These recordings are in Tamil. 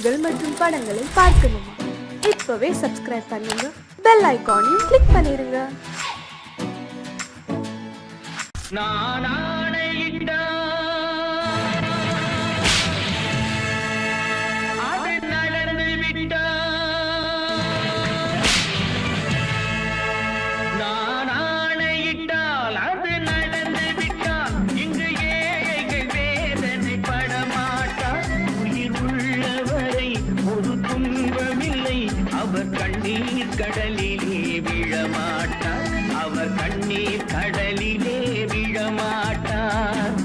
பாடல்கள் மற்றும் படங்களை பார்க்கணுமா? இப்பவே சப்ஸ்கிரைப் பண்ணுங்க, பெல் ஐகானையும் கிளிக் பண்ணிருங்க. அவர் கண்ணீர் கடலிலே விழமாட்டார், அவர் கண்ணீர் கடலிலே விழமாட்டார்.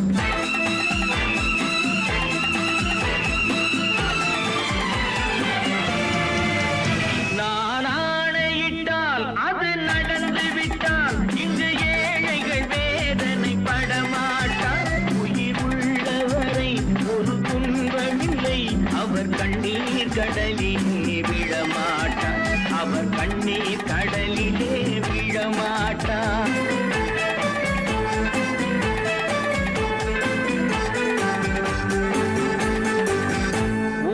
நான் ஆணையிட்டால் அது நடந்து விட்டால் இங்கு ஏழைகள் வேதனை படமாட்டார். உயிர் உள்ளவரை ஒரு துன்பமில்லை, அவர் கண்ணீர் கடலிலே விழமாட்டார், அவர் கண்ணீர் கடலிலே விழமாட்டார்.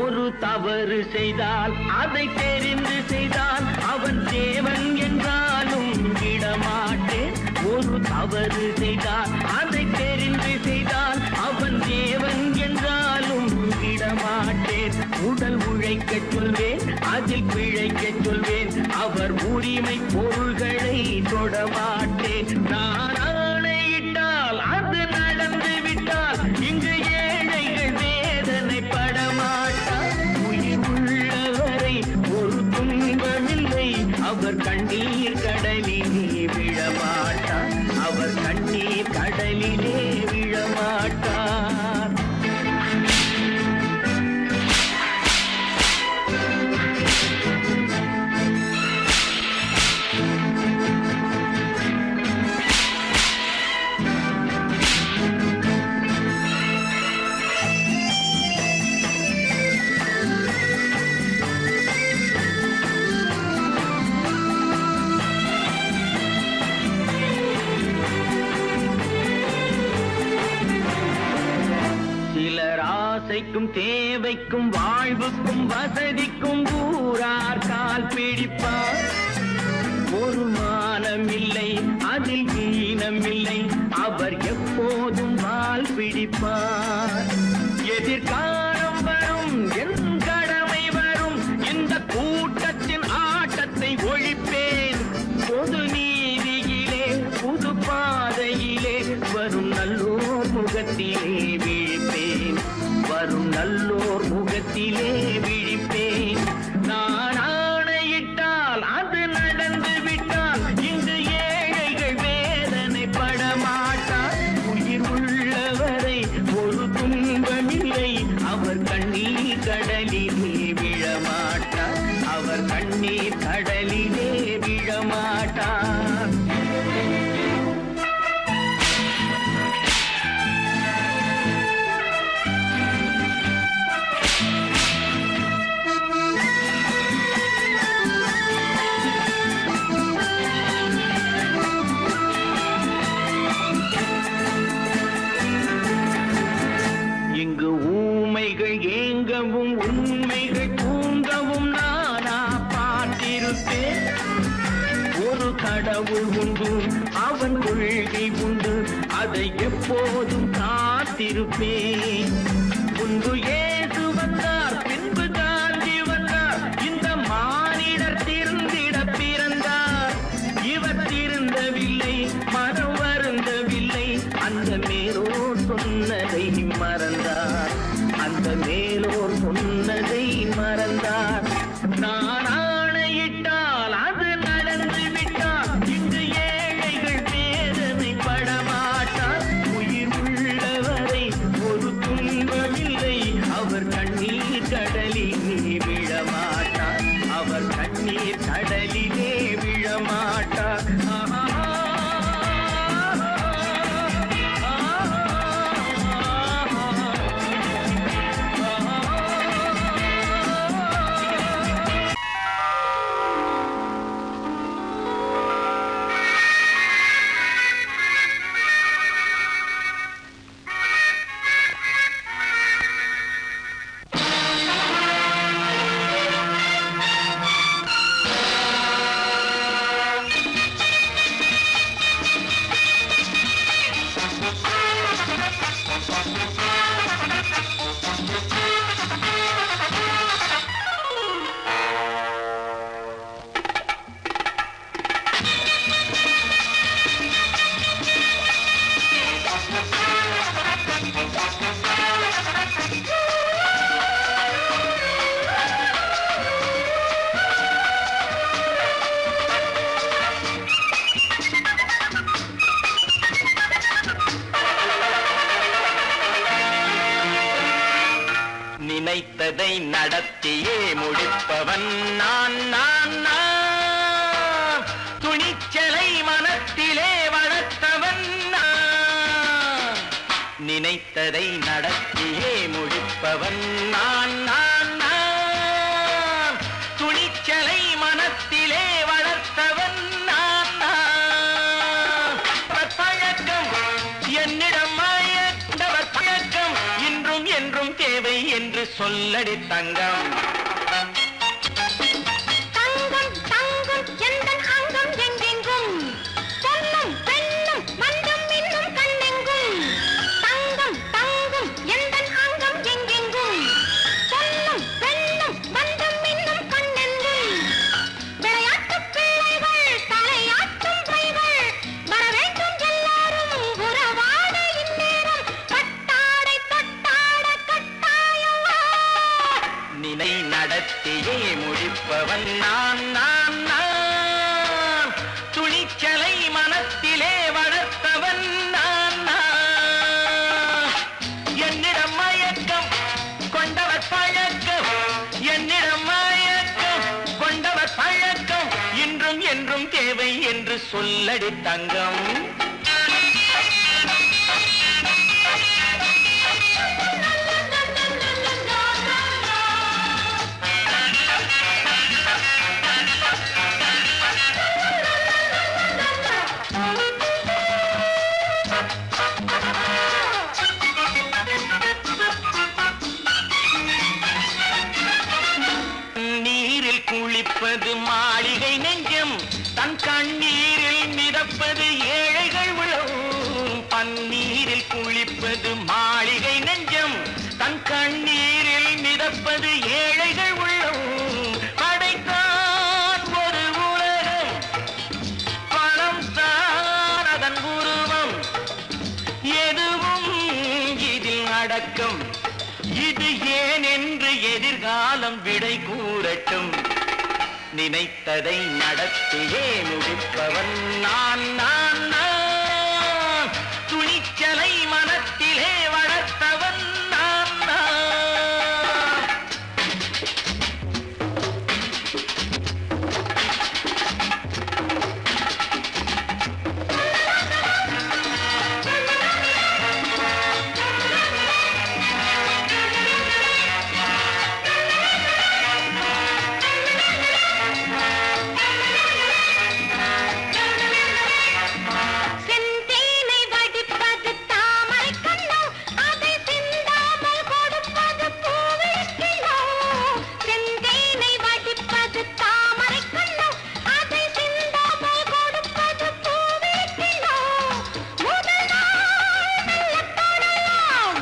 ஒரு தவறு செய்தால் அதை தெரிந்து செய்தால் அவன் தேவன் என்றாலும் விடமாட்டேன். ஒரு தவறு செய்தால் அதை தெரிந்து செய்தால் அவன் தேவன் என்றாலும் விடமாட்டேன். உடல் உழைக்க சொல்வேன், அதில் பிழைக்க சொல்வேன், அவர் உரிமை பொருள்களை தொடமாட்டேன். நான் ஆணையிட்டால் அது நடந்து விட்டால் இங்கு ஏழைகள் வேதனை படமாட்டார். உயிர் உள்ளவரை ஒரு துன்பமில்லை, அவர் கண்ணீர் கடலிலே விழமாட்டார், அவர் கண்ணீர் கடலிலே விழமாட்டார். ஆசைக்கும் தேவைக்கும் வாழ்வுக்கும் வசதிக்கும் ஊரார் கால் பிடிப்பார். ஒரு மானம் இல்லை, அதில் ஈனம் இல்லை, அவர் எப்போதும் வால் பிடிப்பார். எதிர்காலம் வரும், என் கடமை வரும், இந்த கூட்டத்தின் ஆட்டத்தை ஒழிப்பேன். பொது நீதியிலே புது பாதையிலே வரும் நல்லோர் முகத்திலே விழிப்பேன், வரும் நல்லோர் முகத்திலே விழிப்பேன். நான் ஆணையிட்டால் அது நடந்து விட்டால் இங்கு ஏழைகள் வேதனை படமாட்டார். உயிர் உள்ளவரை ஒரு துன்பமில்லை, அவர் கண்ணீர் கடலிலே விழமாட்டார், அவர் கண்ணீர் கடலிலே விழமாட்டார். இங்கு ஊமைகள் ஏங்கவும் உண்மைகள் தூங்கவும் நானா பார்த்திருப்பேன். ஒரு கடவுள் உண்டு, அவன் கொள்கை உண்டு, அதை எப்போதும் காத்திருப்பேன். முன்பு இயேசு வந்தார், பின்பு காந்தி வந்தார், இந்த மானிடர் திருந்திட பிறந்தார். இவர் திருந்தவில்லை, மனம் வருந்தவில்லை, அந்த மேலோர் சொன்னதை மறந்தார், அந்த மேலோர் சொன்னதை மறந்தார். நான் ஆணையிட்டால் அது நடந்து விட்டால் இங்கு ஏழைகள் வேதனை படமாட்டார். உயிர் உள்ளவரை ஒரு துன்பமில்லை, அவர் கண்ணீர் கடலிலே விழமாட்டார், அவர் கண்ணீர் கடலிலே விழமாட்டார். நடத்தியே முடிப்பவன் நான் நான் நான் துணிச்சலை மனத்திலே வளர்த்தவன் நான் நினைத்ததை நடத்தியே முடிப்பவன் நான் நான் நான் துணிச்சலை மனத்திலே வளர்த்தவன் நான் நான் பழக்கம் என்னிடம் மாயந்தவர் பழக்கம் இன்றும் என்றும் தேவை என்று சொல்லடி தங்கம் தங்கம் தங்கம் எந்தன் அங்கம் எங்கெங்கும் பொன்னும் பெண்ணும் மந்தம் இன்னும் கண்ணெங்கும் தங்கம் தங்கம் எந்தன் அங்கம் எங்கெங்கும் பொன்னும் பெண்ணும் மந்தம் இன்னும் கண்ணெங்கும் விளையாட்டு பிள்ளைகள் தலையாட்டும் பைகள் வர வேண்டும் எல்லாரும் உறவாட இந்நேரம் பட்டாடை தொட்டாட கட்டாயவா நினை நடத்தியே முடிப்பவன் நான் நான் நான் துணிச்சலை மனத்திலே வளர்த்தவன் நான் நான் என்னிடம் மயக்கம் கொண்டவர் பழக்கம் என்னிடம் மயக்கம் கொண்டவர் பழக்கம் இன்றும் என்றும் தேவை என்று சொல்லடி தங்கம் நீரில் குளிப்பது மாளிகை நெஞ்சம் தன் கண்ணீரில் மிதப்பது ஏழைகள் உழவும் பன்னீரில் குளிப்பது மாளிகை நெஞ்சம் தன் கண்ணீரில் மிதப்பது ஏழைகள் உள்ளவும் படைத்தான் ஒரு உலகம் பணம் தான் அதன் உருவம் எதுவும் இதில் அடக்கம் இது ஏன் என்று எதிர்காலம் விடை கூறட்டும் நினைத்ததை நடத்தியே முடிப்பவன் நான் நான் நான் துணிச்சலை மனத்திலே வளர்த்தவன் நான் நான் செந்தேனை வடிப்பது தாமரை கண்ணோ அதை சிந்தாமல் கொடுப்பது பூவிழிக்கிண்ணோ செந்தேனை வடிப்பது தாமரை கண்ணோ அதை சிந்தாமல் கொடுப்பது பூவிழிக்கிண்ணோ முதல் நாள் மெல்ல தொடலாம்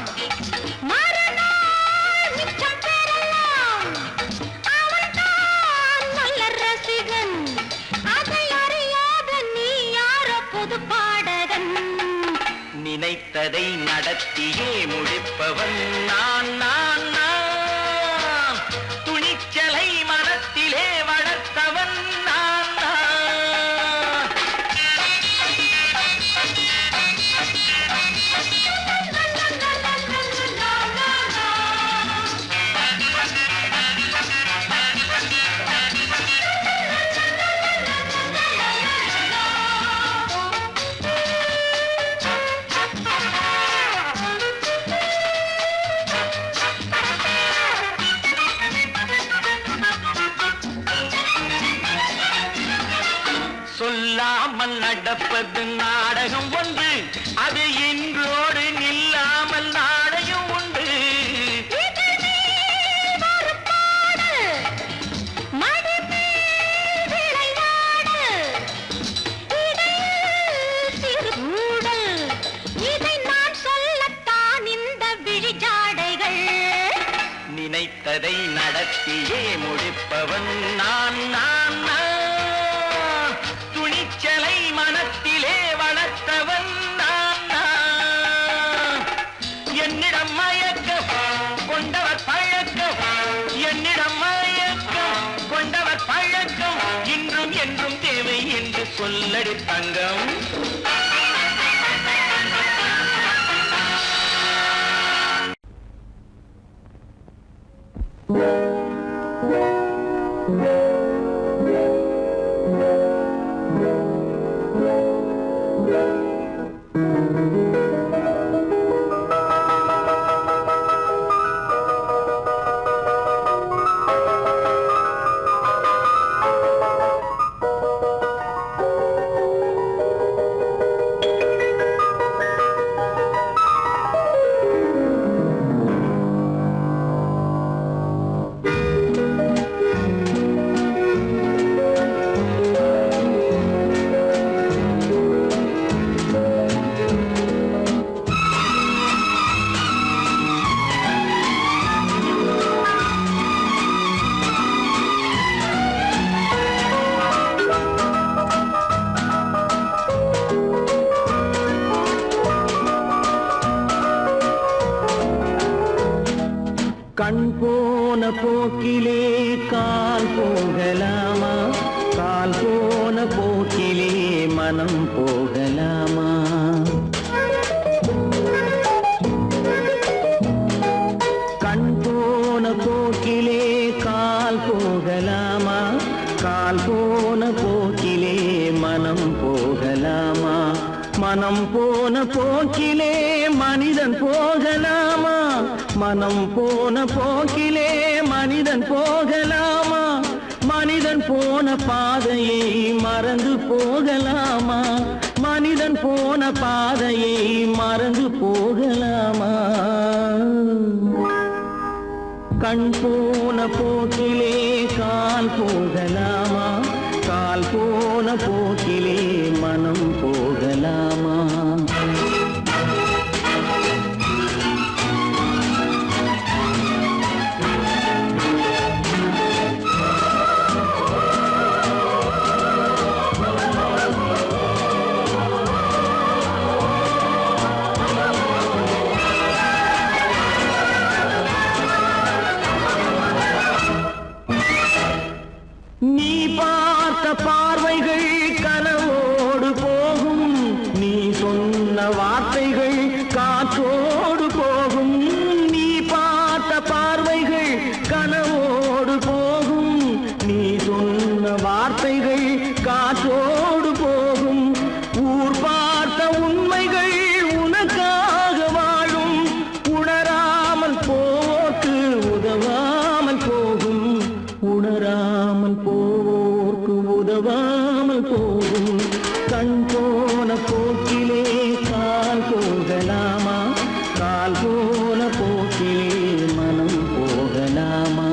மறுநாள் மிச்சம் பெறலாம் அவன்தான் நல்ல ரசிகன் அதை அறியாத நீ யாரோ புது பாடகன் நினைத்ததை நடத்தியே முடிப்பவன் நான் நான் நான் துணிச்சலை மனத்திலே வளர்த்தவன் நான் நான் சொல்லாமல் நடப்பது நாடகம் ஒன்று அது இன்றோடு நில்லாமல் நாடையும் உண்டு நினைத்ததை நடத்தியே முடிப்பவன் நான் நான் நான் துணிச்சலை மனத்திலே வளர்த்தவன் நான் நான் என்னிடம் மயக்கம் கொண்டவர் பழக்கம் என்னிடம் மயக்கம் கொண்டவர் பழக்கம் இன்றும் என்றும் தேவை என்று சொல்லடி தங்கம் Thank you. போக்கிலே கால் போகலாமா, கால் போன போக்கிலே மனம் போகலாமா? கண் போன போக்கிலே கால் போகலாமா, கால் போன போக்கிலே மனம் போகலாமா? மனம் போன போக்கிலே மனிதன் போகலாமா, மனம் போன போக்கிலே மனிதன் போகலாமா? மனிதன் போன பாதையை மறந்து போகலாமா, மனிதன் போன பாதையை மறந்து போகலாமா? கண் போன போக்கிலே கால் போகலாமா, கால் போன போக்கிலே மனம் போகலாமா? நீ பார்த்த பார்வைகள் கனவோடு போகும், நீ சொன்ன வார்த்தைகள் காற்றோடு போகும். நீ பார்த்த பார்வைகள் கனவோடு போகும், நீ சொன்ன வார்த்தைகள் காற்றோடு போகும். ஊர் பார்த்த உண்மைகள் உனக்காக வாழும், உணராமல் போக்கு உதவாமல் போகும், உணராமல் போக்கு உதவாமல் போகும். கண் போன போக்கிலே கால் போகலாமா, கால் போன போக்கிலே மனம் போகலாமா?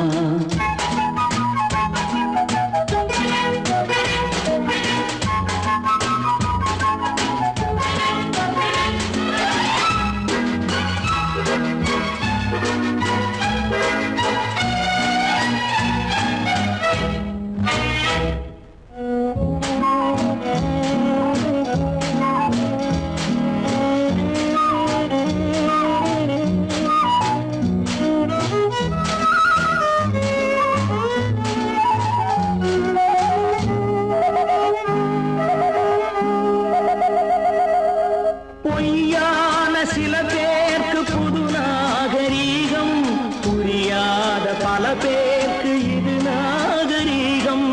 பொய்யான சில பேருக்கு புது நாகரீகம், புரியாத பல பேருக்கு இது நாகரீகம்.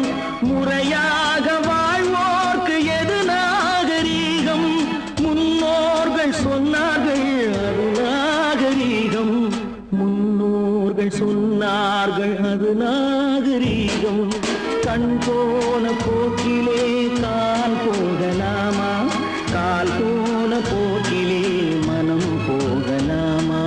முறையாக வாழ்வோர்க்கு எது நாகரீகம்? முன்னோர்கள் சொன்னார்கள் அது நாகரீகம், முன்னோர்கள் சொன்னார்கள் அது நாகரீகம். கண் போன போக்கிலே கால் போகலாமா, கால் போன போக்கிலே மனம் போகலாமா?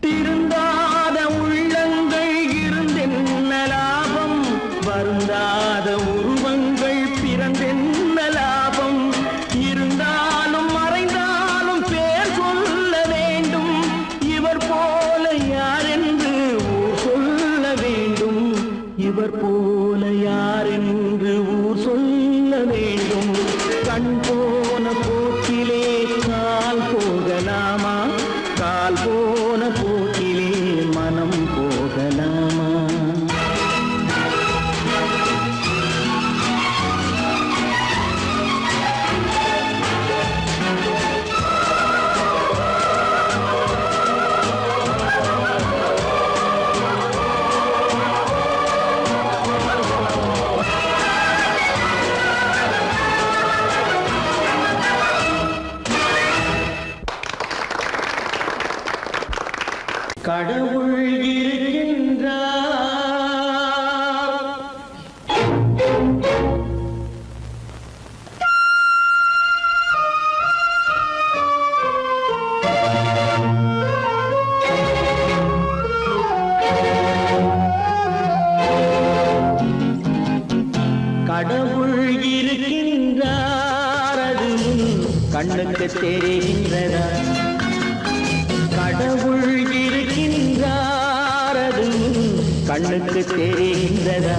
திருந்தா கண்ணுக்கு தெரிகின்றதா கடவுள் இருக்கின்றார் அதுவும் கண்ணுக்கு தெரிகின்றதா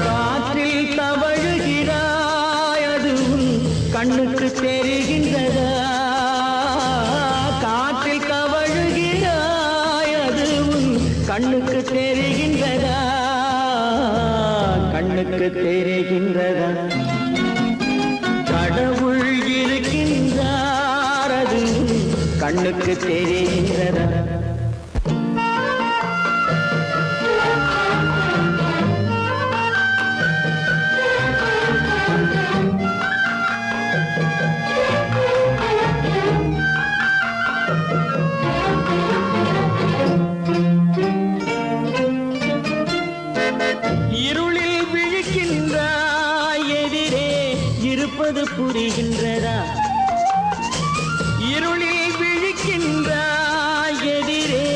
காற்றில் தவழுகிறாய் அதுவும் கண்ணுக்கு தெரிகின்றதா காற்றில் தவழுகிறாய் அதுவும் கண்ணுக்கு தெரிகின்றதா கண்ணுக்கு தெரிகின்றதா கடவுள் இருக்கின்றார் அதுவும் கண்ணுக்கு தெரிகின்றதா இருளில் விழிக்கின்றாய் எதிரே இருப்பது புரிகின்றதா இருளில் விழிக்கின்றாய் எதிரே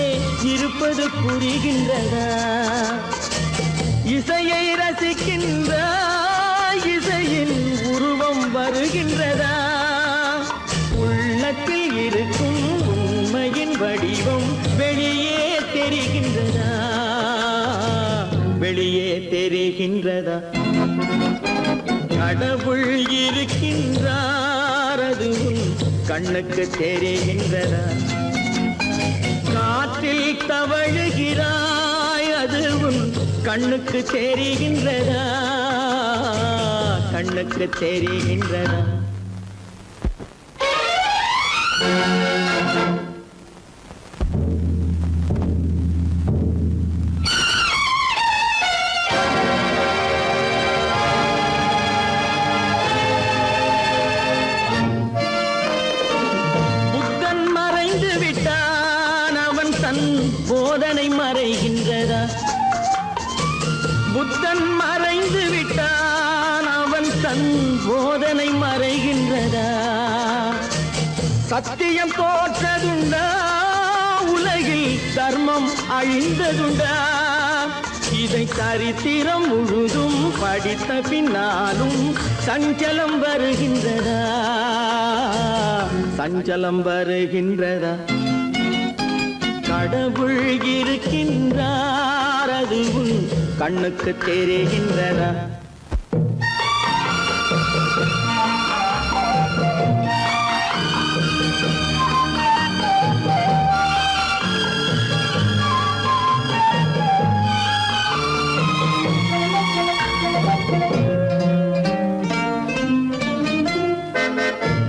இருப்பது புரிகின்றதா இசையை ரசிக்கின்றாய் இசையின் உருவம் வருகின்றதா உள்ளத்தில் இருக்கும் உண்மையின் வடிவம் வெளியே தெரிகின்றதா வெளியே தெரிகின்றதா கடவுள் இருக்கின்றார் அதுவும் கண்ணுக்கு தெரிகின்றதா காற்றில் தவழுகிறாய் அதுவும் கண்ணுக்கு தெரிகின்றதா கண்ணுக்கு தெரிகின்றதா போதனை மறைகின்றதா புத்தன் மறைந்து விட்டான் அவன் தன் போதனை மறைகின்றதா சத்தியம் தோற்றதுண்டா உலகில் தர்மம் அழிந்ததுண்டா இதை சரித்திரம் முழுதும் படித்த பின்னாலும் சஞ்சலம் வருகின்றதா சஞ்சலம் வருகின்றதா கடவுள் இருக்கின்றார் அதுவும் கண்ணுக்கு தெரிகின்றதா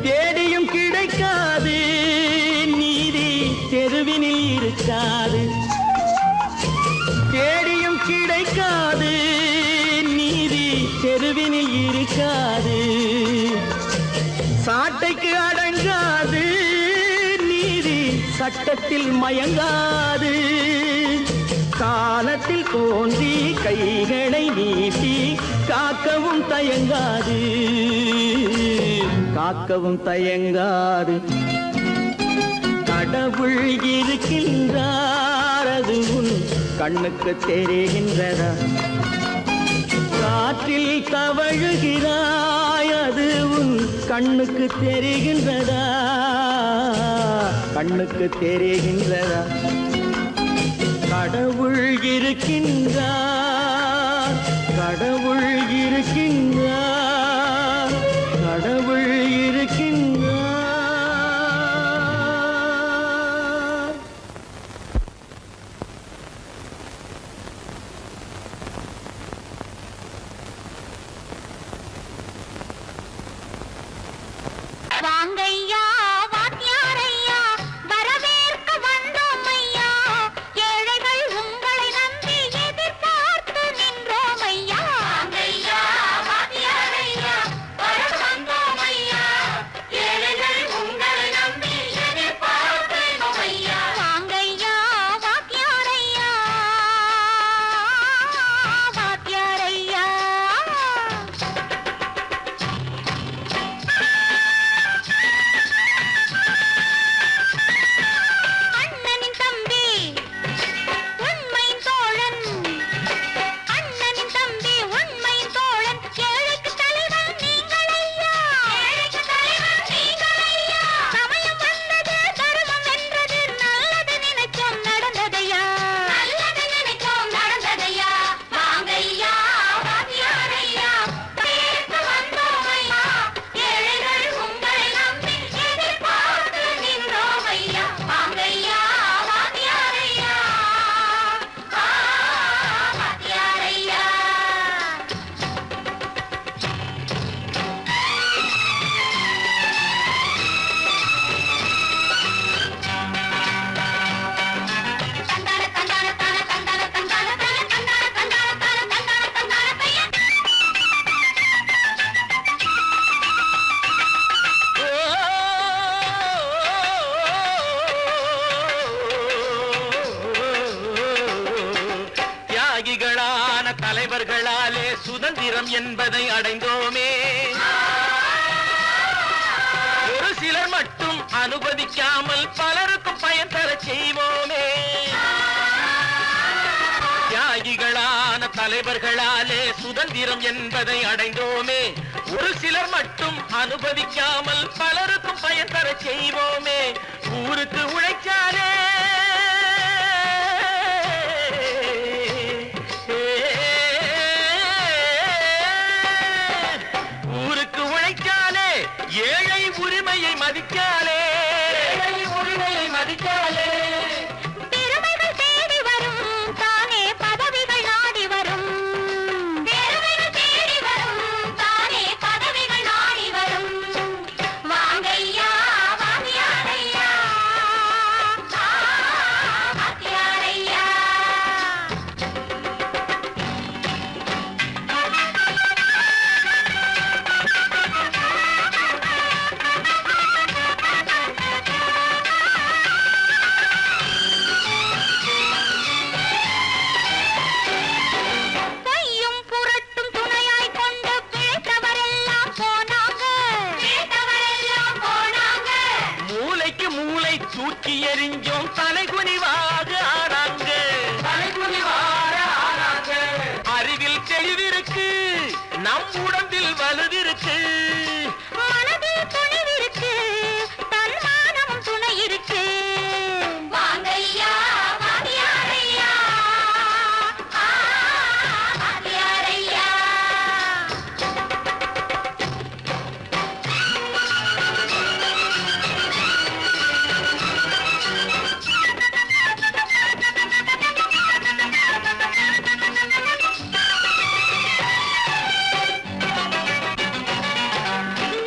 தேடியும் கிடைக்காது நீதி தெருவினில் இருக்காது தேடியும் கிடைக்காது நீதி தெருவினில் இருக்காது சாட்டைக்கு அடங்காது நீதி சட்டத்தில் மயங்காது காலத்தில் தோன்றி கைகளை நீட்டி காக்கவும் தயங்காது காக்கவும் தயங்காது கடவுள் இருக்கின்றார் அதுவும் கண்ணுக்கு தெரிகின்றதா காற்றில் தவழுகிறாய் அதுவும் கண்ணுக்கு தெரிகின்றதா கண்ணுக்கு தெரிகின்றதா கடவுள் இருக்கின்றார் கடவுள் இருக்கின்றார் கடவுள் இருக்கின்றார் வாங்கையா வாத்தியாரையா வரவேற்க வந்தோம் ஐயா ஏழைகள் உங்களை நம்பி எதிர்பார்த்து நின்றோம் ஐயா வாங்கையா வாத்தியாரையா வர வந்தோம் ஐயா ஏழைகள் உங்களை நம்பி எதிர்பார்த்து ஐயா வாங்கையா வாத்தியாரையா வாத்தியாரையா சுதந்திரம் என்பதை அடைந்தோமே. ஒரு சிலர் மட்டும் அனுமதிக்காமல் பலருக்கும் பயன் தர செய்வோமே. தியாகிகளான தலைவர்களாலே சுதந்திரம் என்பதை அடைந்தோமே. ஒரு சிலர் மட்டும் அனுமதிக்காமல் பலருக்கும் பயன் தர செய்வோமே. ஊருக்கு உழைச்சாலே ஊருக்கு உழைச்சாலே ஏழை உரிமையை மதிக்காலே உரிமையை மதிக்காலே பெருமைகள் தேடி வரும் தானே பதவிகள் நாடி வரும். பெருமைகள் தேடி வரும் தானே பதவிகள் நாடி வரும். வாங்கையா வாங்கியாரையா வாங்கியாரையா. பொய்யும் புரட்டும் துணையாய் கொண்டு பிழைத்தவரெல்லாம் போனாங்க. பிழைத்தவரெல்லாம் போனாங்க. மூளைக்கு மூளை தூக்கி எறிஞ்சோம் தலைகுனிவாக ஆனாங்க. தலைகுனிவாக ஆனாங்க. அறிவில் தெளிவிருக்கு, நம் உடம்பில் வலுவிருக்கு. மனதில் துணிவிருக்கு, தன்மானமும் துணை இருக்கு. வாங்கையா வாங்கியாரையா வாங்கியாரையா.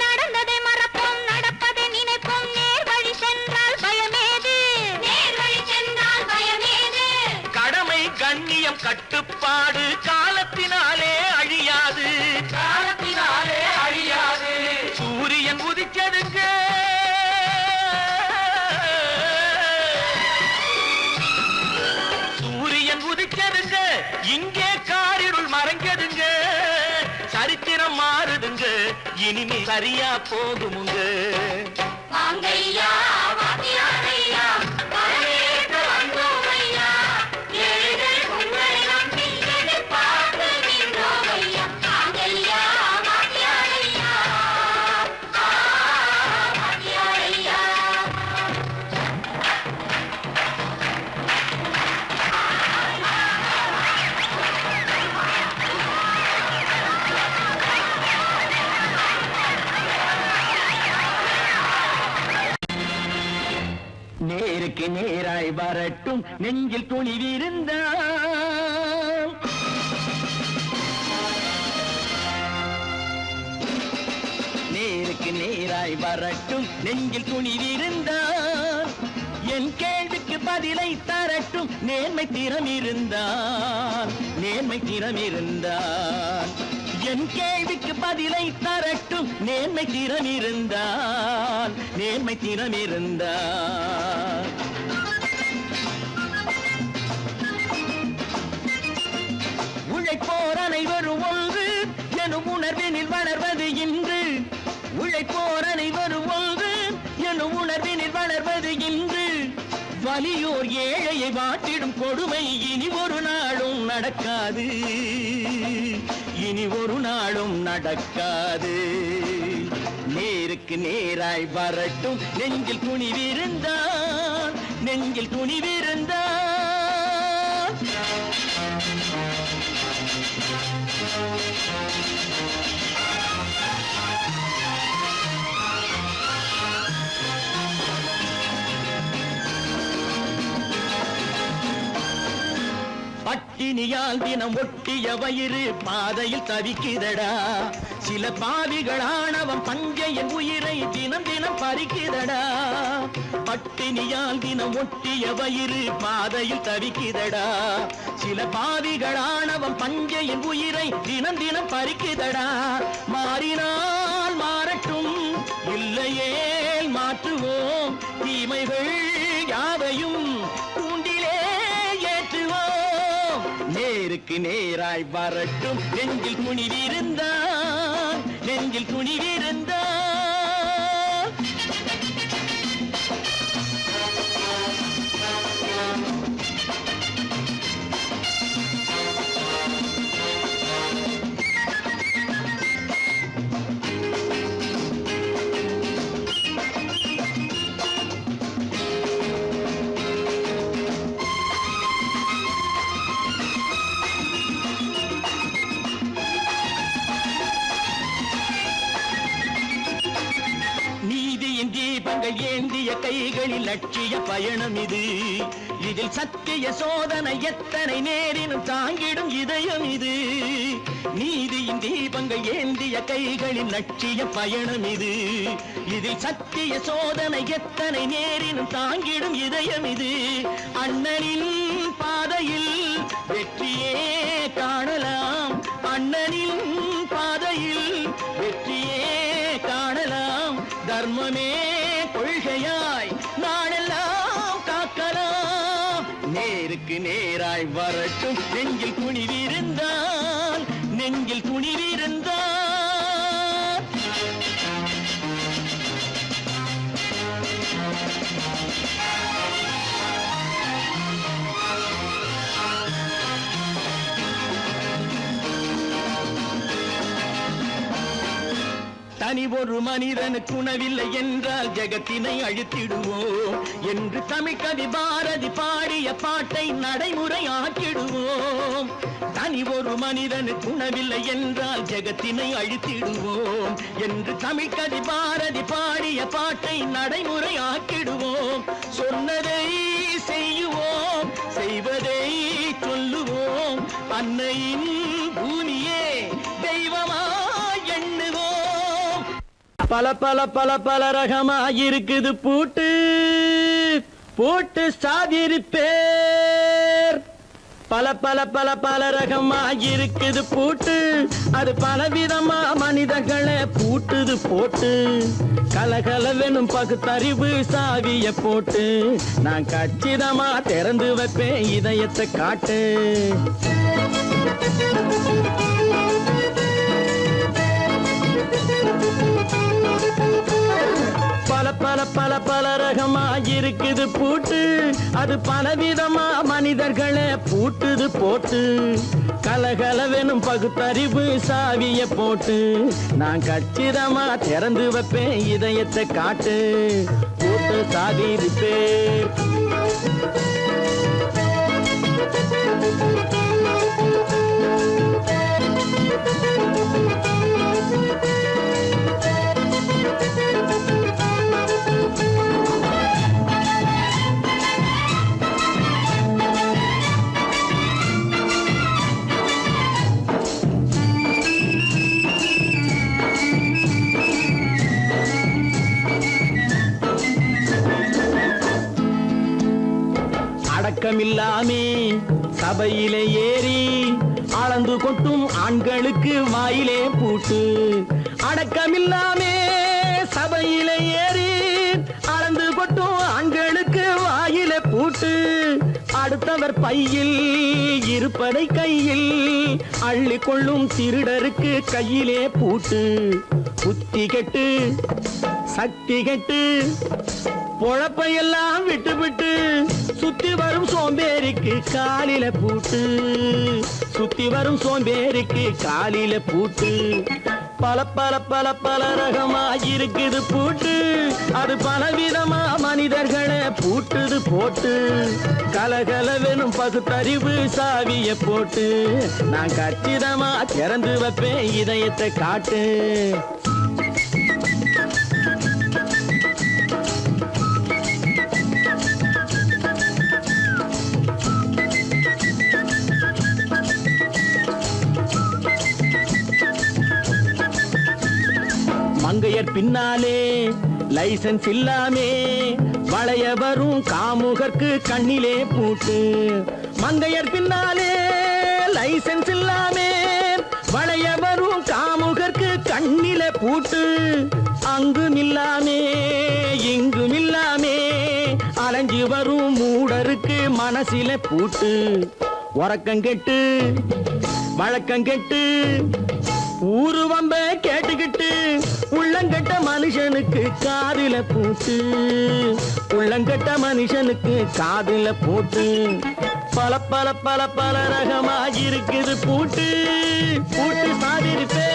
நடந்ததை மறப்போம், நடப்பதை நினைப்போம். நேர் வழி சென்றால் பயமேது. நேர் வழி சென்றால் பயமேது. கடமை கண்ணியம் கட்டுப்பாடு காலத்தினாலே அழியாது. காலத்தினாலே அழியாது. சூரியன் உதிச்சதுங்க, சூரியன் உதிச்சதுங்க, இங்கே காரிருள் மறைஞ்சதுங்க. சரித்திரம் மாறுதுங்க, இனிமே சரியா போகுமுங்க. வாங்கையா வாங்கியாரையா வரவேற்க வந்தோமையா. ஏழைகள் உங்களை நம்பி எதிர்பார்த்து நின்றோமையா. வாங்கையா வாங்கியாரையா வாங்கியாரையா. நேருக்கு நேராய் வரட்டும் நெஞ்சில் துணிவிருந்தால். நேருக்கு நேராய் வரட்டும் நெஞ்சில் துணிவிருந்தால். என் கேள்விக்கு பதிலை தரட்டும் நேர்மை திறம் இருந்தால். நேர்மை திறம் இருந்தால் என் கேள்விக்கு பதிலை தரட்டும் நேர்மை திறம் இருந்தால். நேர்மை திறம் இருந்தால் உழைப்போர் அனைவரும் ஒன்று எனும் உணர்வினில் வளர்வது இன்று. உழைப்போர் அனைவரும் ஒன்று எனும் உணர்வினில் வளர்வது இன்று. வலியோர் ஏழையை வாட்டிடும் கொடுமை இனி ஒரு நாளும் நடக்காது. இனி ஒரு நாளும் நடக்காது. நேருக்கு நேராய் வரட்டும் நெஞ்சில் துணிவிருந்தால். நெஞ்சில் துணிவிருந்தால் பட்டினியால் தினம் ஒட்டிய வயிறு பாதையில் தவிக்குதடா. சில பாவிகளானவன் பஞ்சையின் உயிரை தினம் தினம் பறிக்குதடா. பட்டினியால் தினம் ஒட்டிய வயிறு பாதையில் தவிக்குதடா. சில பாவிகளானவன் பஞ்சையின் உயிரை தினம் தினம் பறிக்குதடா. மாறினால் மாறட்டும், இல்லையே மாற்றுவோம். தீமைகள் யாவையும் கூண்டிலே ஏற்றுவோம். நேருக்கு நேராய் வரட்டும் நெஞ்சில் துணிவிருந்தான் நெஞ்சில் துணிவிருந்தான் தீபங்கள் ஏந்திய கைகளில் லட்சிய பயணம் இது இதில் சத்திய சோதனை எத்தனை நேரினும் தாங்கிடும் இதயம் இது நீதியின் தீபங்கள் ஏந்திய கைகளில் லட்சிய பயணம் இது இதில் சத்திய சோதனை எத்தனை நேரினும் தாங்கிடும் இதயம் இது அண்ணனின் பாதையில் வெற்றியே காணலாம் அண்ணனின் பாதையில் வெற்றியே காணலாம் தர்மமே கொள்கையாய் நாடெல்லாம் காக்கலாம் நேருக்கு நேராய் வரட்டும் நெஞ்சில் துணிவிருந்தால் நெஞ்சில் துணிவிருந்தால் தனி ஒரு மனிதனுக்கு உணவில்லை என்றால் ஜெகத்தினை அழித்திடுவோம் என்று தமிழ் கவி பாரதி பாடிய பாட்டை நடைமுறையாக்கிடுவோம் தனி ஒரு மனிதனுக்கு உணவில்லை என்றால் ஜெகத்தினை அழித்திடுவோம் என்று தமிழ் கவி பாரதி பாடிய பாட்டை நடைமுறையாக்கிடுவோம் சொன்னதை செய்யுவோம் செய்வதை சொல்லுவோம் அன்னையின் பூமியே தெய்வமா எண்ணுவோம் பல பல பல பல ரகமாயிருக்குது பூட்டு பூட்டு சாதிருப்பேர் பல பல பல பல ரகமாயிருக்குது பூட்டு அது பலவிதமா மனிதர்களை பூட்டுது போட்டு கலகலவெனும் பகுத்தறிவு சாவிய போட்டு நான் கச்சிதமா திறந்து வைப்பேன் இதயத்தை காட்டு பல பல பல பல ரகமாயிருக்குது பூட்டு அது பலவிதமா மனிதர்களை பூட்டுது போட்டு கலகலவெனும் பகுத்தறிவு சாவிய போட்டு நான் கச்சிதமா திறந்து வைப்பேன் இதயத்தை காட்டு பூட்டு சாதிருப்பேர் அடக்கமில்லாமே சபையிலே ஏறி அளந்து கொட்டும் ஆண்களுக்கு வாயிலே பூட்டு அடக்கமில்லாமே சபையிலே ஏறி அளந்து கொட்டும் ஆண்களுக்கு வாயிலே பூட்டு அடுத்தவர் பையில் இருப்பதை கையில் அள்ளி கொள்ளும் திருடருக்கு கையிலே பூட்டு புத்தி கெட்டு சக்தி கெட்டு பொழப்பையெல்லாம் விட்டு விட்டு சுத்தி வரும் சோம்பேறிக்கு காலில பூட்டு சுத்தி வரும் சோம்பேறிக்கு காலில பூட்டு பல பல பல பல ரகமாயிருக்குது பூட்டு அது பலவிதமா மனிதர்களை பூட்டுது போட்டு கலகலவெனும் பகுத்தறிவு சாவிய போட்டு நான் கச்சிதமா திறந்து வைப்பேன் இதயத்தை காட்டு மங்கையர் பின்னாலே லைசன்ஸ் இல்லாமே வளைய வரும் காமுகர்க்கு கண்ணிலே பூட்டு மங்கையர் பின்னாலே லைசன்ஸ் இல்லாமே வளைய வரும் காமுகர்க்கு கண்ணிலே பூட்டு அங்கும் இல்லாமே இங்கும் இல்லாமே அலைஞ்சு வரும் மூடருக்கு மனசிலே பூட்டு உறக்கம் கெட்டு வழக்கம் கெட்டு ஊரு வம்ப கேட்டுக்கிட்டு உள்ளங்கட்ட மனுஷனுக்கு காதுல பூட்டு உள்ளங்கட்ட மனுஷனுக்கு காதுல பூட்டு பல பல பல பல ரகமாக இருக்குது பூட்டு பூட்டு சாதிருப்பே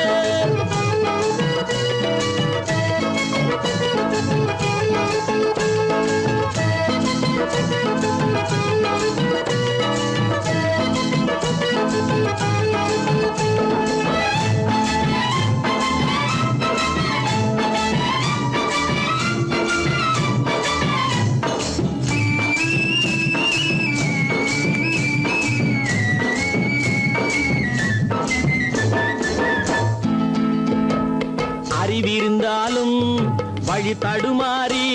அறிவிருந்தாலும் வழி தடுமாறி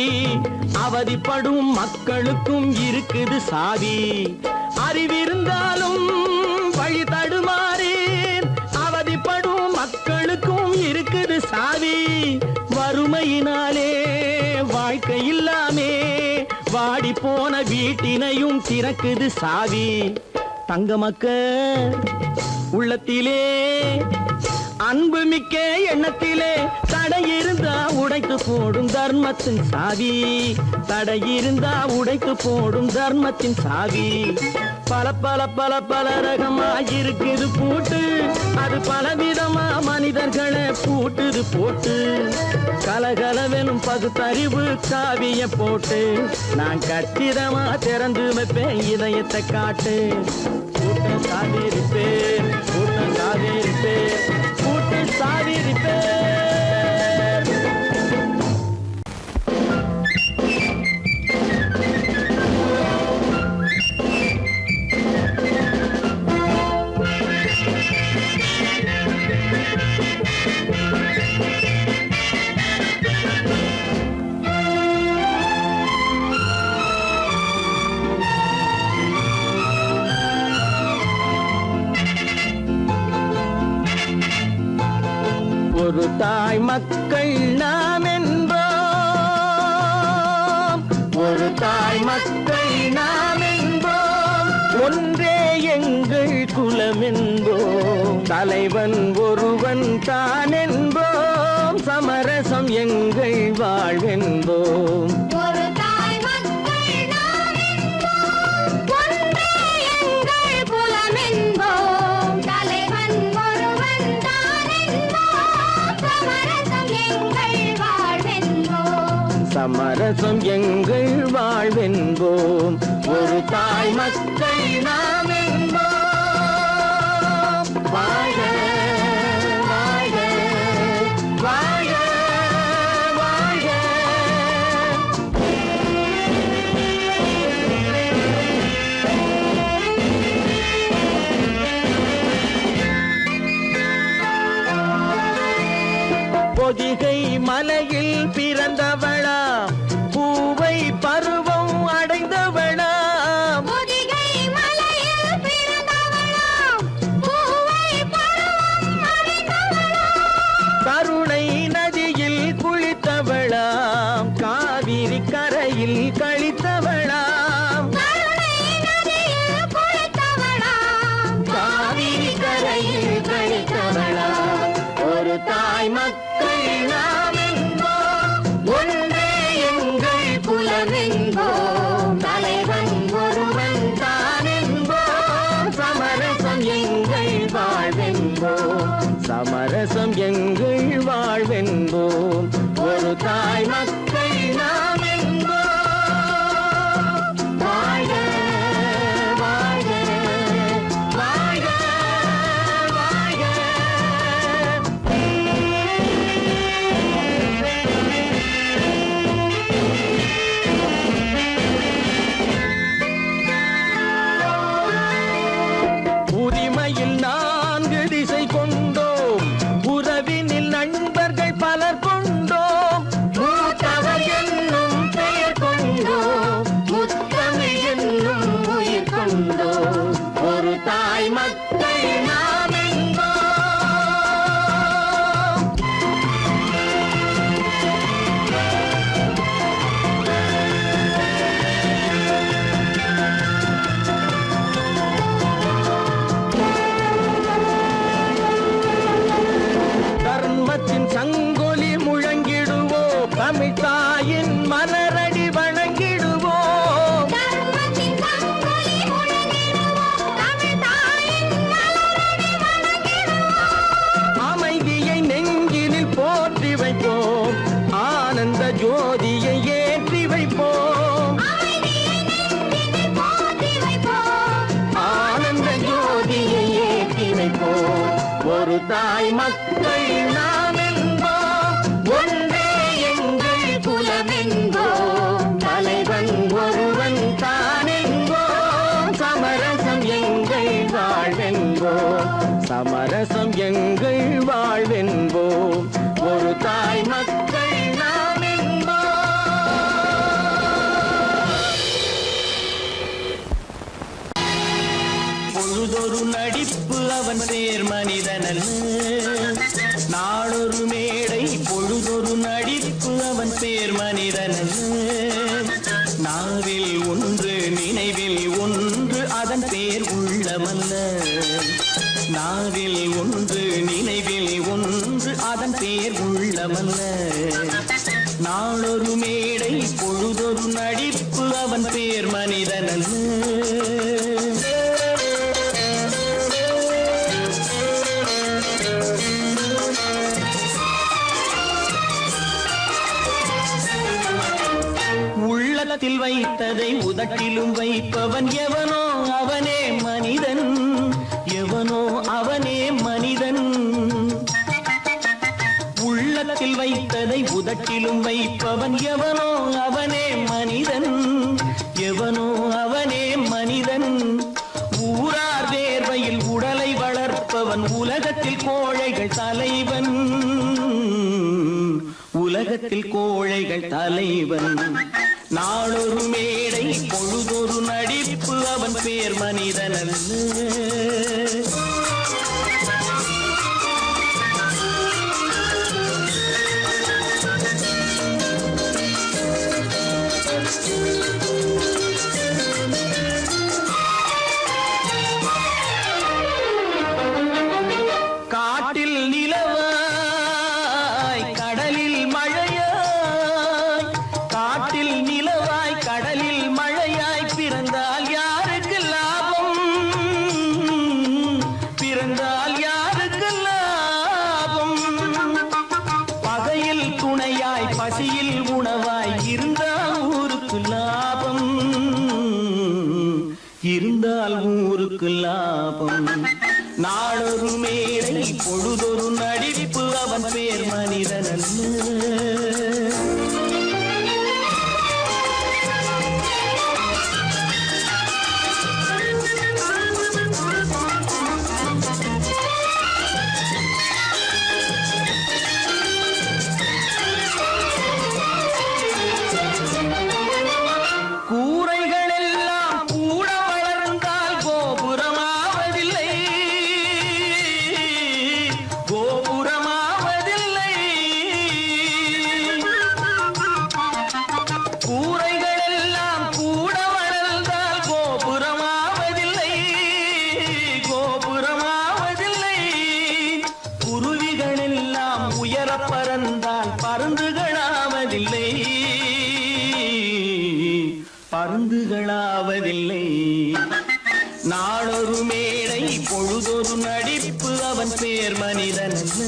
அவதிப்படும் மக்களுக்கும் இருக்குது சாவி அறிவிருந்தாலும் வழி தடுமாறி அவதிப்படும் மக்களுக்கும் இருக்குது சாவி வறுமையினாலே வாழ்க்கை இல்லாமே வாடி போன வீட்டினையும் திறக்குது சாவி தங்க மக்க உள்ளத்திலே அன்பு மிக்க எண்ணத்திலே தடை இருந்தா உடைத்து போடும் தர்மத்தின் சாவி தடை இருந்தா உடைத்து போடும் தர்மத்தின் சாவி பல பல பல பல ரகமாயிருக்குது பூட்டு அது பலவிதமா மனிதர்களை பூட்டுது போட்டு கலகலவெனும் பகுத்தறிவு சாவிய போட்டு நான் கச்சிதமா திறந்து வைப்பேன் இதயத்தை காட்டு கூட்டம் சாதிருப்பேன் கூட்டம் சாதிருப்பேன் கூட்டு சாதிருப்பேன் ஒரு தாய் மக்கள் நாம் என்போம் ஒரு தாய் மக்கள் நாம் என்போம் ஒன்றே எங்கள் குலம் என்போம் தலைவன் ஒருவன் தான் என்போம் சமரசம் எங்கள் வாழ்வென்போம் ஒரு தாய் மக்கள் நாம் என்போம் ஒன்றே எங்கள் குலம் என்போம் தலைவன் ஒருவன் தான் என்போம் சமரசம் எங்கள் வாழ்வென்போம் சமரசம் எங்கள் வாழ்வென்போம் ஒரு தாய் மக்கள் நாம் என்போம் வாழ்க வாழ்க வாழ்க வாழ்க பொதிகை மலையில் பிறந்தவளா பூவை பருவம் அடைந்தவளா பொதிகை மலையில் பிறந்தவளாம் பூவை பருவம் அடைந்தவளாம் கருணை நதியில் குளித்தவளாம் காவிரி கரையில் கழித்தவளாம் கருணை நதியில் குளித்தவளாம் காவிரி கரையில் கழித்தவளாம் ஒரு தாய் மக்கள் நாம் என்போம் ஒன்றே எங்கள் குலம் என்போம் தலைவன் ஒருவன் தான் என்போம் சமரசம் எங்கள் வாழ்வென்போம் சமரசம் எங்கள் வாழ்வென்போம் ஒரு தாய் மக்கள் நாம் என்போம் வாழ்க வாழ்க வாழ்க வாழ்க உரிமையில் 4 திசை கொண்டோம் உறவினில் நண்பர்கள் பலர் கொண்டோம் மூத்த ஜோதியை ஏற்றி வைப்போம், ஆனந்த ஜோதியை ஏற்றி வைப்போம். ஒரு தாய் மக்கள் நாம் என்போம், ஒன்றே எங்கள் குலம் என்போம், தலைவன் ஒருவன் தான் என்போம், சமரசம் எங்கள் வாழ்வென்போம், சமரசம் எங்கள் வாழ்வென்போம். ஒரு தாய் மக்கள் நாம் என்போம். பொழுதொரு நடிப்பு அவன் பேர் மனிதனல்ல, நாளொரு மேடை பொழுதொரு நடிப்பு அவன் பேர் மனிதனல்ல. நாவில் ஒன்று நினைவில் ஒன்று அதன் பேர் உள்ளமல்ல, நாவில் ஒன்று நினைவில் ஒன்று அதன் பேர் உள்ளமல்ல. நாளொரு மேடை பொழுதொரு நடிப்பு அவன் பேர் மனிதனல்ல. உள்ளத்தில் வைத்ததை உதட்டிலும் வைப்பவன் எவனோ அவனே மனிதன், எவனோ அவனே மனிதன். உள்ளத்தில் வைத்ததை உதட்டிலும் வைப்பவன் எவனோ அவனே மனிதன், எவனோ அவனே மனிதன். ஊரார் வேர்வையில் உடலை வளர்ப்பவன் உலகத்தில் கோழைகள் தலைவன், உலகத்தில் கோழைகள் தலைவன். நாளொரு மேடை பொழுதொரு நடிப்பு அவன் பேர் மனிதனல்ல. காட்டில் நிலவாய் கடலில் மழையாய், காட்டில் நிலவாய் கடலில் மழையாய் பிறந்தால் யாருக்கு லாபம், பிறந்தால் யாருக்கு லாபம். பகையில் துணையாய் பசியில் உணவாய் இருந்தால் ஊருக்கு லாபம், இருந்தால் ஊருக்கு லாபம். நாளொரு மேடை பொழுதொரு நடிப்பு அவன் பேர் மனிதனல்ல. கூரைகள் எல்லாம் கூட வளர்ந்தால் கோபுரமாவதில்லை, கோபுரமாவதில்லை. கூரைகள் எல்லாம் கூட வளர்ந்தால் கோபுரமாவதில்லை, கோபுரமாவதில்லை. குருவிகள் எல்லாம் உயர பறந்தால் பருந்துகளாவதில்லை, பருந்துகளாவதில்லை. நாளொரு மேடை பொழுதொரு நடிப்பு அவன் பேர் மனிதனல்ல.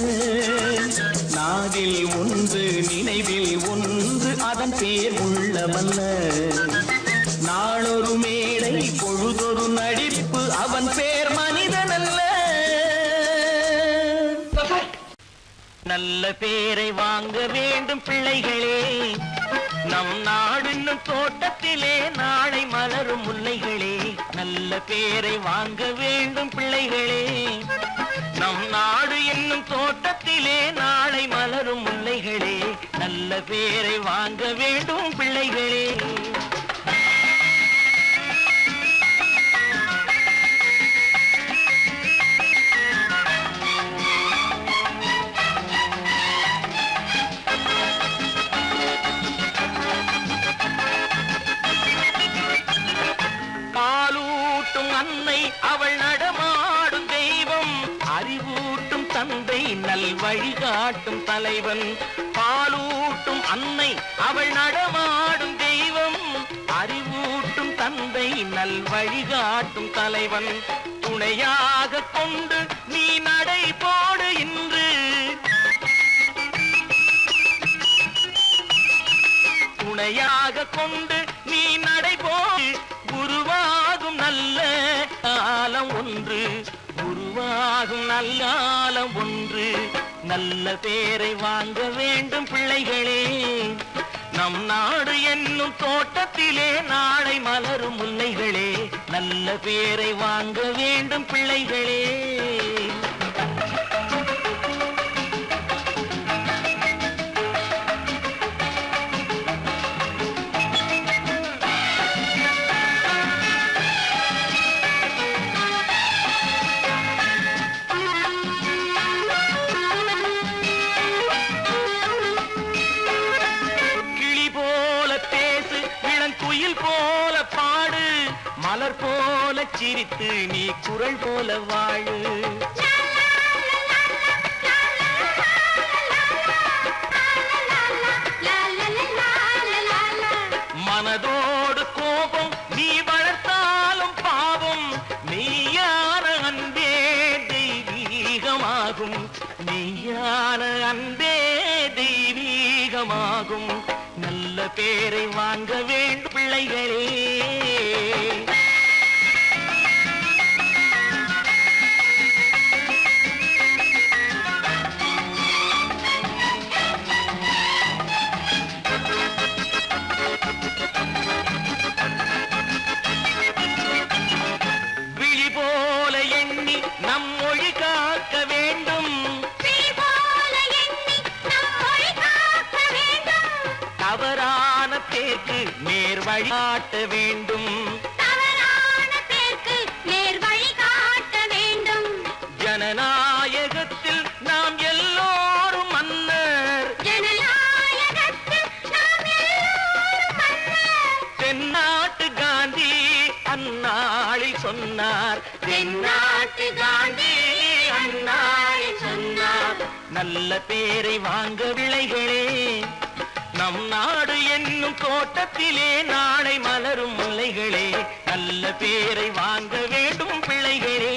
நாவில் ஒன்று நினைவில் ஒன்று அதன் பேர் உள்ளமல்ல. நாளொரு மேடை பொழுதொரு நடிப்பு அவன் பேர் மனிதனல்ல. நல்ல பேரை வாங்க வேண்டும் பிள்ளைகளே, நம் நாடு இன்னும் தோட்டத்திலே நாளை மலரும் முல்லைகளே. நல்ல பேரை வாங்க வேண்டும் பிள்ளைகளே, நம் நாடு என்னும் தோட்டத்திலே நாளை மலரும் முல்லைகளே. நல்ல பேரை வாங்க வேண்டும் பிள்ளைகளே. அன்னை அவள் நடமாடும் தெய்வம், அறிவூட்டும் தந்தை நல் வழிகாட்டும் தலைவன். பாலூட்டும் அன்னை அவள் நடமாடும் தெய்வம், அறிவூட்டும் தந்தை நல் வழிகாட்டும் தலைவன். துணையாக கொண்டு நீ நடை போடு இன்று, குருவாக கொண்டு நீ நடைபோய் உருவாகும் நல்ல காலம் ஒன்று, உருவாகும் நல்ல காலம் ஒன்று. நல்ல பேரை வாங்க வேண்டும் பிள்ளைகளே, நம் நாடு என்னும் தோட்டத்திலே நாளை மலரும் முல்லைகளே. நல்ல பேரை வாங்க வேண்டும் பிள்ளைகளே. போல பாடு, மலர் போல சிரித்து நீ குரல் போல வாழு. மனதோடு கோபம் நீ வளர்த்தாலும் பாவம், மெய்யான அன்பே தெய்வீகமாகும், மெய்யான அன்பே தெய்வீகமாகும். நல்ல பேரை வாங்க வேண்டும் பிள்ளைகளே. விழி போல எண்ணி நம் மொழி காக்க வேண்டும், தவறான பேருக்கு நேர் வழி காட்ட வேண்டும், தவறான பேருக்கு நேர் வழி காட்ட வேண்டும். ஜனநாயகத்தில் நாம் எல்லோரும் மன்னர், ஜனநாயகத்தில் நாம் எல்லோரும் மன்னர். தென்னாட்டு காந்தி அந்நாளில் சொன்னார், தென்னாட்டு காந்தி அந்நாளில் சொன்னார். நல்ல பேரை வாங்க விளைகளே, நம் நாடு என்னும் தோட்டத்திலே நாளை மலரும் முல்லைகளே. நல்ல பேரை வாங்க வேண்டும் பிள்ளைகளே.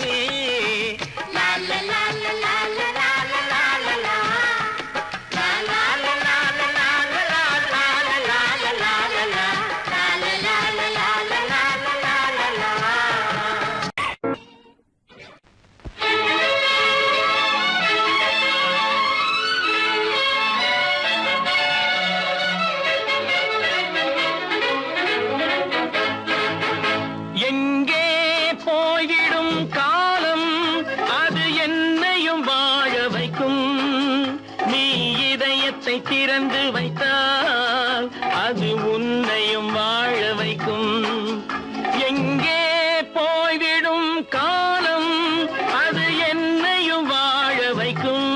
திறந்து வைத்தால் அது உன்னையும் வாழ வைக்கும். எங்கே போய்விடும் காலம் அது என்னையும் வாழ வைக்கும்.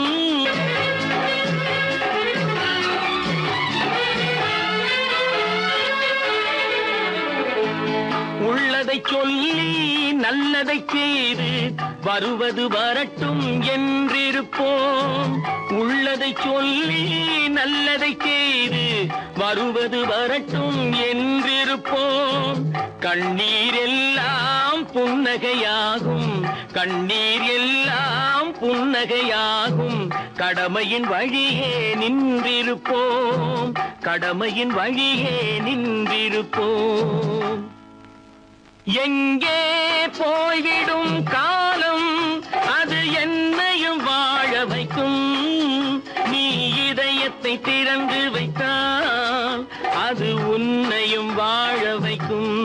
உள்ளதை சொல்லி நல்லதை செய்து வருவது வரட்டும் என்றிருப்போம். உள்ளதை சொல்லி நல்லதை செய்து வருவது வரட்டும் என்றிருப்போம். கண்ணீர் எல்லாம் புன்னகையாகும், கண்ணீர் எல்லாம் புன்னகையாகும். கடமையின் வழியே நின்றிருப்போம், கடமையின் வழியே நின்றிருப்போம். எங்கே போய்விடும் காலம் அது என்னையும் வாழ வைக்கும். நீ இதயத்தை திறந்து வைத்தால் அது உன்னையும் வாழ வைக்கும்.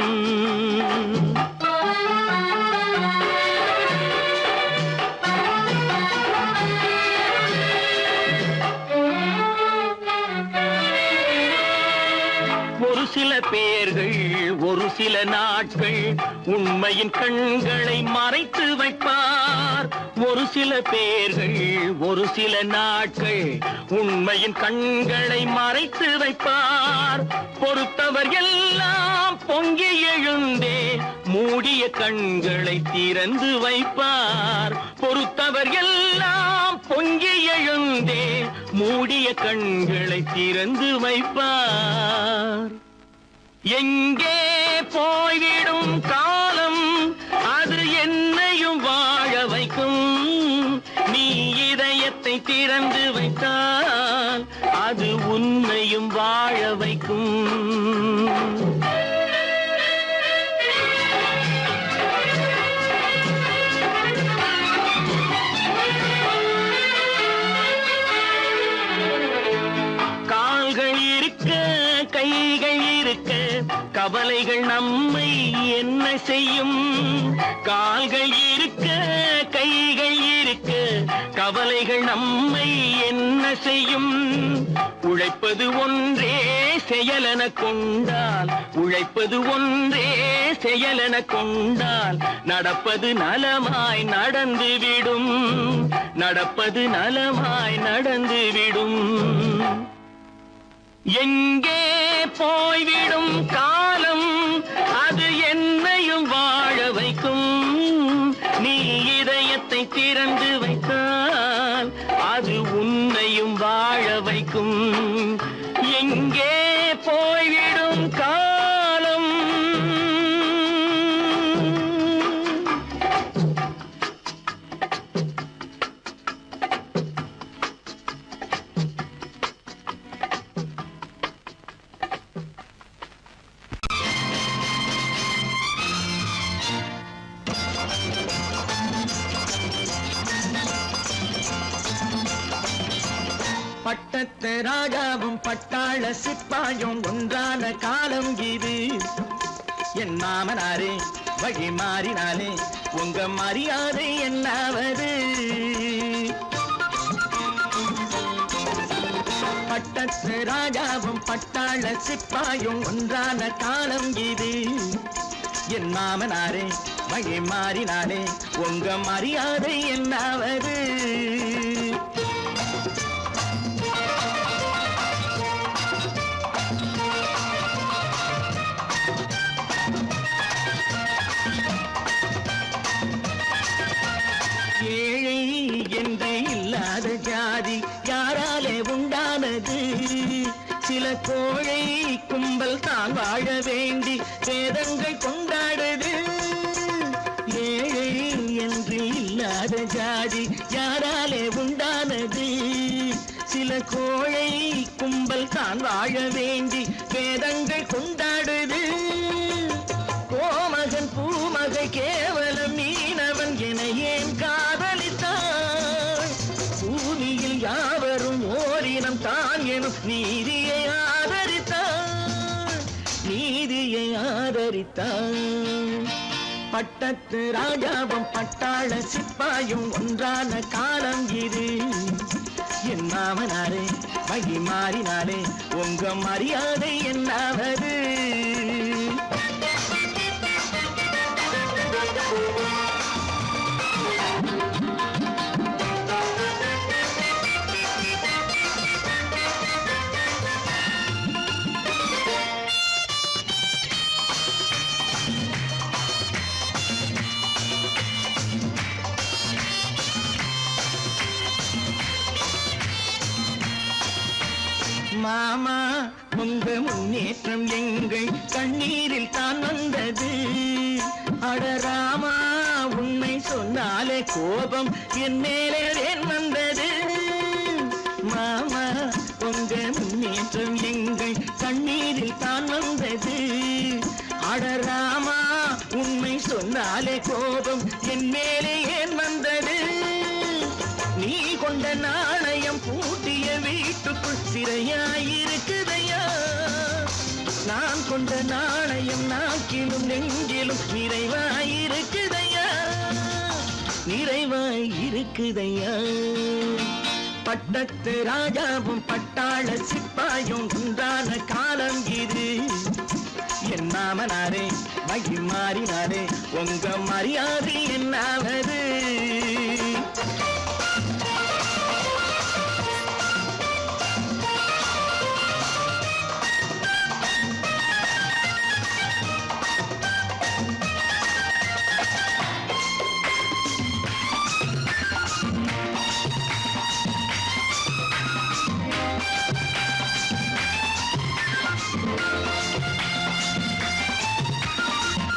ஒரு சில பேர்கள் ஒரு சில நாட்கள் உண்மையின் கண்களை மறைத்து வைப்பார். ஒரு சில பேர்கள் ஒரு சில நாட்கள் உண்மையின் கண்களை மறைத்து வைப்பார். பொறுத்தவர் எல்லாம் பொங்கி எழுந்தே மூடிய கண்களை திறந்து வைப்பார். பொறுத்தவர் எல்லாம் பொங்கி எழுந்தே மூடிய கண்களை திறந்து வைப்பார். எங்கே போய்விடும் காலம் அது என்னையும் வாழ வைக்கும். நீ இதயத்தை திறந்து வைத்தால் அது உன் உன்னையும் வாழ வைக்கும். கால்கள் இருக்க கைகள் இருக்க கவலைகள் நம்மை என்ன செய்யும்? கால்கள் இருக்க கைகள் இருக்க கவலைகள் நம்மை என்ன செய்யும்? உழைப்பது ஒன்றே செயலென கொண்டால், உழைப்பது ஒன்றே செயலென கொண்டால் நடப்பது நலமாய் நடந்துவிடும், நடப்பது நலமாய் நடந்துவிடும். எங்கே போய்விடும் காலம் அது என்னையும் வாழ வைக்கும். நீ இதயத்தை திறந்து வைத்தால் அது உன்னையும் வாழ வைக்கும். எங்கே போய்விடும் காலம் பட்டத்து ராஜாவும் பட்டாள சிப்பாயும் ஒன்றான காலம் இது. என் மாமனாரே வழி மாறினாலே உங்க மரியாதை என்னாவது? பட்டத்து ராஜாவும் பட்டாள சிப்பாயும் ஒன்றான காலம் இது. என் மாமனாரே வழி மாறினாலே உங்க மரியாதை என்னாவது? ஏழை என்று இல்லாத ஜாதி யாராலே உண்டானது? சில கோழை கும்பல் தான் வாழ வேண்டி வேதங்கள் கொண்டாடுது. ஏழை என்று இல்லாத ஜாதி யாராலே உண்டானது? சில கோழை கும்பல் தான் வாழ வேண்டி வேதங்கள் கொண்டாடுது. கோமகன் பூமகை கேவலம் மீனவன் என ஏன் காதலித்தாள்? பூமியில் யாவரும் ஓரினம் தான் எனும் நீதியை ஆதரித்தாள், நீதியை ஆதரித்தாள். பட்டத்து ராஜாவும் பட்டாள சிப்பாயும் ஒன்றான காலம் இது. என் மாமனாரே வழி மாறினாலே உங்க மரியாதை என்னாவது? மாமா உங்க முன்னேற்றம் எங்கள் கண்ணீரில் தான் வந்தது. அடராமா உண்மை சொன்னாலே கோபம் என் மேலே ஏன் வந்தது? மாமா உங்க முன்னேற்றம் எங்கள் கண்ணீரில் தான் வந்தது. அடராமா உண்மை சொன்னாலே கோபம் என் மேலே ஏன் வந்தது? நீ கொண்ட நாணயம் பூட்டிய வீட்டுக்குள் சிறையாயிருக்குதையா? நான் கொண்ட நாணயம் நாக்கிலும் நெஞ்சிலும் நிறைவாயிருக்குதையா, நிறைவாயிருக்குதையா? பட்டத்து ராஜாவும் பட்டாள சிப்பாயும் உண்டான காலம் இது. என் மாமனாரே வழி மாறினாரே உங்க மரியாதை என்னாவது?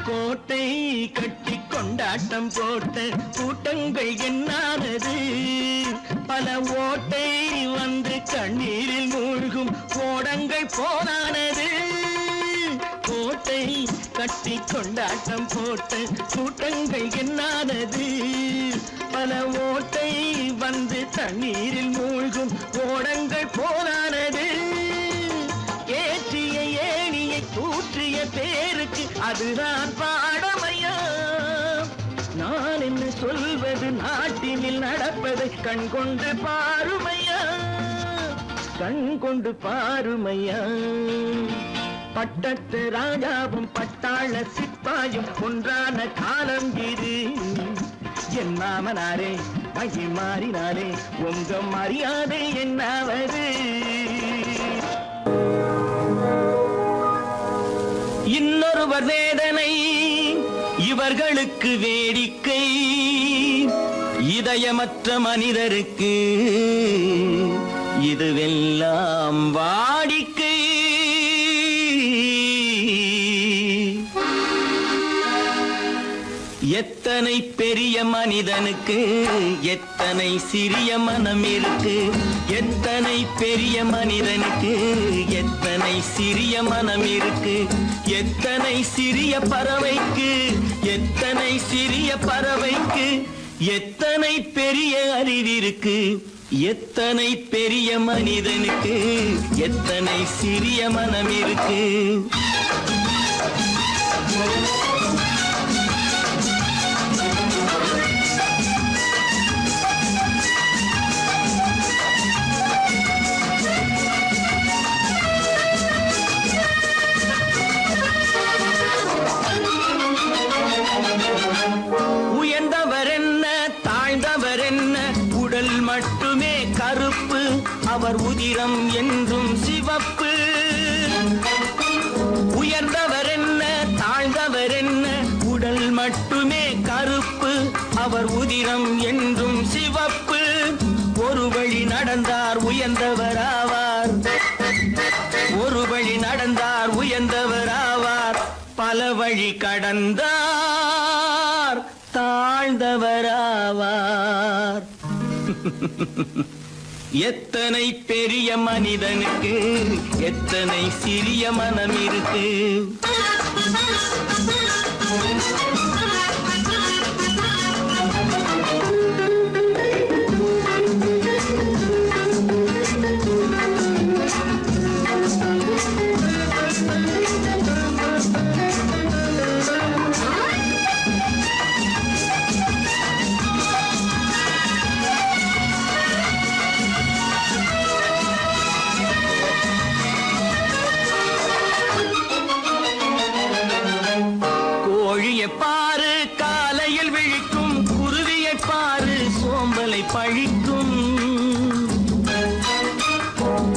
கோட்டை கட்டி கொண்டாட்டம் போட்ட கூட்டங்கள் என்னானது? பல ஓட்டை வந்து கண்ணீரில் மூழ்கும் கோடங்கள் போனானது. கோட்டை கட்டி கொண்டாட்டம் போட்ட கூட்டங்கள் என்னானது. பல ஓட்டை வந்து தண்ணீரில் மூழ்கும் கோடங்கள் போனானது. ஏற்றிய ஏணியை தூற்றிய பேருக்கு அதுதான் பாடமையா. நான் என்ன சொல்வது, நாட்டினில் நடப்பதை கண் கொண்டு பாருமையா, கண் கொண்டு பாருமையா. பட்டத்து ராஜாவும் பட்டாள சிப்பாயும் ஒன்றான காலம் இது. என் மாமனாரே மகி மாறினாரே உங்க மரியாதை என்னாவது. இன்னொருவர் வேதனை இவர்களுக்கு வேடிக்கை. இதயமற்ற மனிதருக்கு இதுவெல்லாம் வாடிக்கை. எத்தனை பெரிய மனிதனுக்கு எத்தனை சிறிய மனம் இருக்கு. எத்தனை பெரிய மனிதனுக்கு எத்தனை சிறிய மனம் இருக்கு. எத்தனை சிறிய பறவைக்கு எத்தனை சிறிய பறவைக்கு எத்தனை பெரிய அறிவிருக்கு. எத்தனை பெரிய மனிதனுக்கு எத்தனை சிறிய மனம் இருக்கு. உயர்ந்தவர் என்ன தாழ்ந்தவர் என்ன, உடல் மட்டுமே கருப்பு, அவர் உதிரம் என்றும் சிவப்பு. உயர்ந்தவர் என்ன தாழ்ந்தவர் என்ன, உடல் மட்டுமே கருப்பு, அவர் உதிரம் என்றும் சிவப்பு. ஒரு வழி நடந்தார் உயர்ந்தவர் ஆவார், ஒரு வழி நடந்தார் உயர்ந்தவர் ஆவார். பல வழி கடந்தார் தாழ்ந்தவராவார். எத்தனை பெரிய மனிதனுக்கு எத்தனை சிறிய மனம் இருக்கு. பாரு காலையில் விழிக்கும் குருவியை பாரு சோம்பலை பழிக்கும்.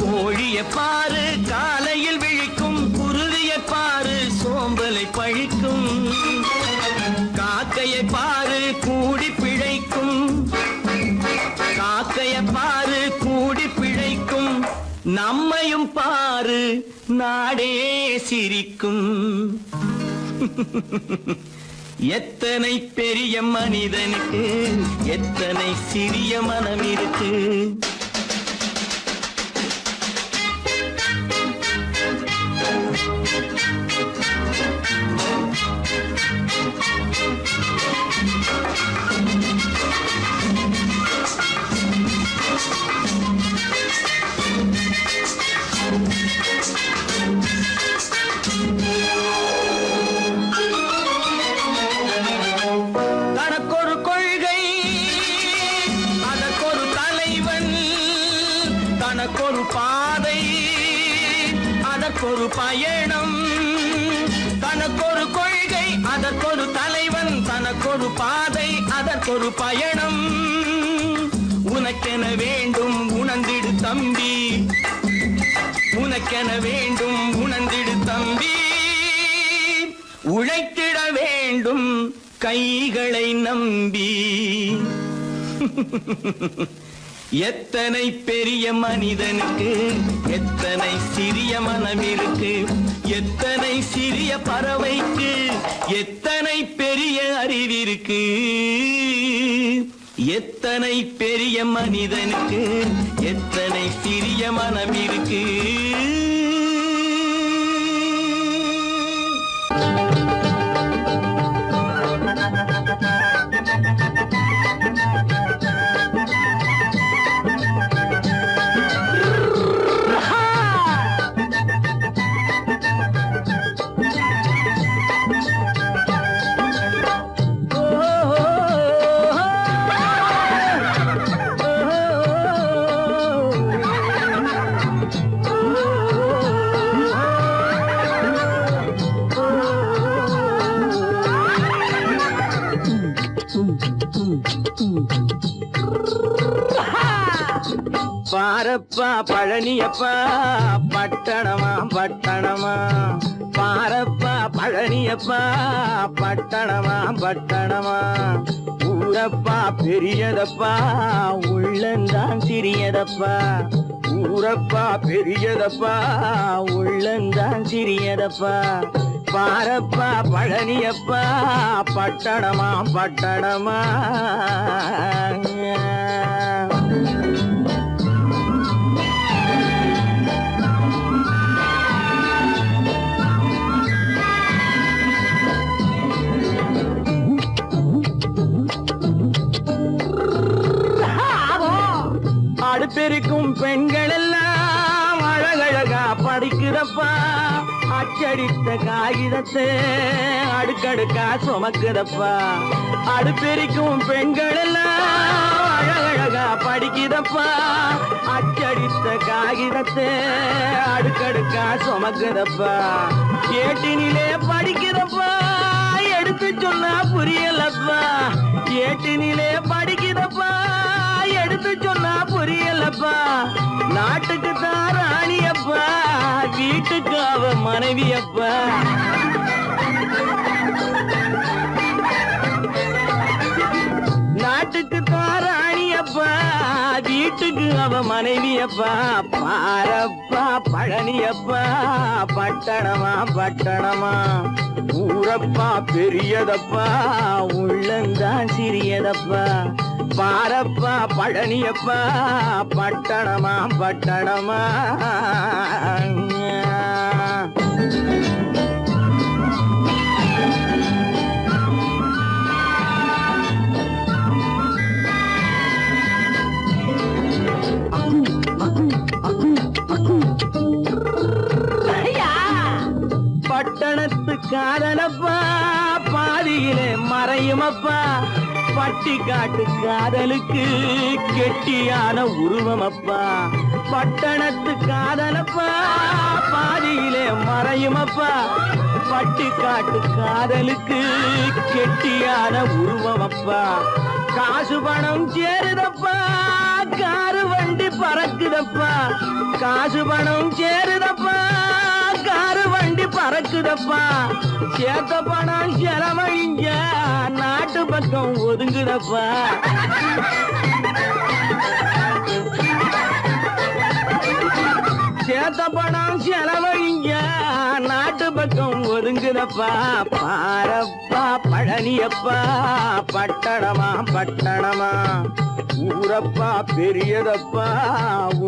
கோழியை பாரு காலையில் விழிக்கும் குருவியை பாரு சோம்பலை பழிக்கும். காக்கையை பாரு கூடி பிழைக்கும், காக்கையை பாரு கூடி பிழைக்கும். நம்மையும் பாரு நாடே சிரிக்கும். எத்தனை பெரிய மனிதனுக்கு எத்தனை சிறிய மனம் இருக்கு. தனக்கொரு கொள்கை அதற்கொரு தலைவன், தனக்கொரு பாதை அதற்கொரு பயணம். தனக்கொரு கொள்கை அதற்கொரு தலைவன், தனக்கொரு பாதை அதற்கொரு பயணம். உனக்கென வேண்டும் உணர்ந்திடு தம்பி, உனக்கென வேண்டும் உணர்ந்திடு தம்பி. உழைத்திட வேண்டும் கைகளை நம்பி. எத்தனை பெரிய மனிதனுக்கு எத்தனை சிறிய மனம் இருக்கு. எத்தனை சிறிய பறவைக்கு எத்தனை பெரிய அறிவிருக்கு. எத்தனை பெரிய மனிதனுக்கு எத்தனை சிறிய மனம் இருக்கு. பாரப்பா பழனியப்பா பட்டணமா பட்டணமா, பாரப்பா பழனியப்பா பட்டணமா பட்டணமா, ஊரப்பா பெரியதப்பா உள்ளந்தான் சிறியதப்பா, ஊரப்பா பெரியதப்பா உள்ளந்தான் சிறியதப்பா, பாரப்பா பழனியப்பா பட்டணமா பட்டணமா. அடுப்பெருக்கும் பெண்கள் எல்லாம் அழகழகா படிக்குதப்பா, அச்சடித்த காகிதத்தை அடுக்கடுக்கா சுமக்குதப்பா, அடுப்பெருக்கும் பெண்கள் எல்லாம் அழகழகா படிக்குதப்பா, அச்சடித்த காகிதத்தை அடுக்கடுக்கா சுமக்குதப்பா, ஏட்டினிலே படிக்குதப்பா எடுத்து சொன்னா புரியலப்பா, ஏட்டினிலே படிக்குதப்பா எடுத்து சொன்னா புரியலப்பா, நாட்டுக்கு தான் ராணியப்பா வீட்டுக்கு அவ மனைவியப்பா, நாட்டுக்கு தான் ராணியப்பா வீட்டுக்கு அவ மனைவியப்பா, பாரப்பா பழனியப்பா பட்டணமா பட்டணமா, ஊரப்பா பெரியதப்பா உள்ளந்தான் சிறியதப்பா, பாரப்பா பழனியப்பா பட்டணமா பட்டணமா. பட்டணத்து காதலப்பா பாதியிலே மறையுமப்பா, பட்டி காட்டு காதலுக்கு கெட்டியான உருவமப்பா, பட்டணத்து காதலப்பா பாதியிலே மறையுமப்பா, பட்டி காட்டு காதலுக்கு கெட்டியான உருவமப்பா, காசு பணம் சேருதப்பா காரு வண்டி பறக்குதப்பா, காசு பணம் சேருதப்பா காரு வண்டி பறக்குதப்பா, சேத்த பணம் செலவழிஞ்ச நாட்டு பக்கம் ஒதுங்குதப்பா, சேத்த பணம் செலவழிஞ்ச நாட்டு பக்கம் ஒதுங்குதப்பா, பாரப்பா பழனியப்பா பட்டணமா பட்டணமா, ஊரப்பா பெரியதப்பா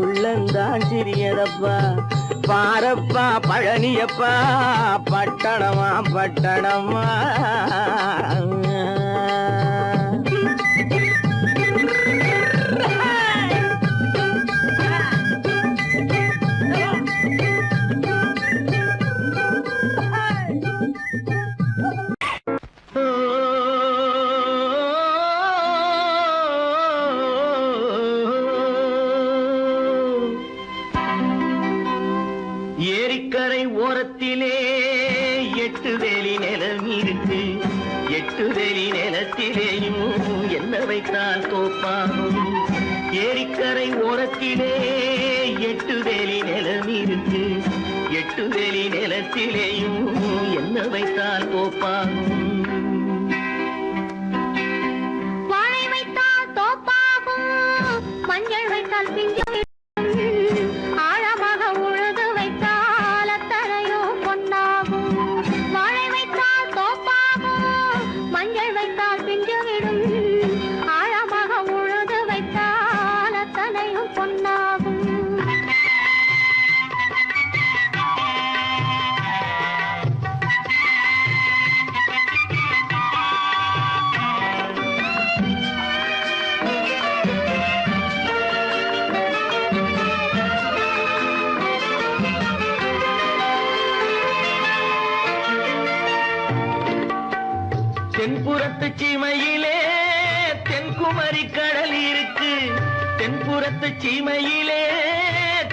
உள்ளந்தான் சிறியதப்பா, பாரப்பா பழனியப்பா பட்டணமா பட்டணமா. ஏரிக்கரை ஓரத்திலே 8 வேலி நிலம் இருக்கு, 8 வேலி நிலத்திலேயும் என்ன வைத்தால் தோப்பாகும், ஏரிக்கரை ஓரத்திலே 8 வேலி நிலம் இருக்கு, 8 வேலி நிலத்திலேயும் என்ன வைத்தால் தோப்பாகும், வாழை வைத்தால் தோப்பாகும், மஞ்சள் வைத்தால் பிஞ்சு, ஆழமாக உழுது வைத்தால் அத்தனையோ பொன்னாகும், வாழை வைத்தால் தோப்பாகும், மஞ்சள் வைத்தால் பிஞ்சு விடும், ஆழமாக தென்புறத்து சீமையிலே தென்குமரி கடல் இருக்கு. தென்புறத்து சீமையிலே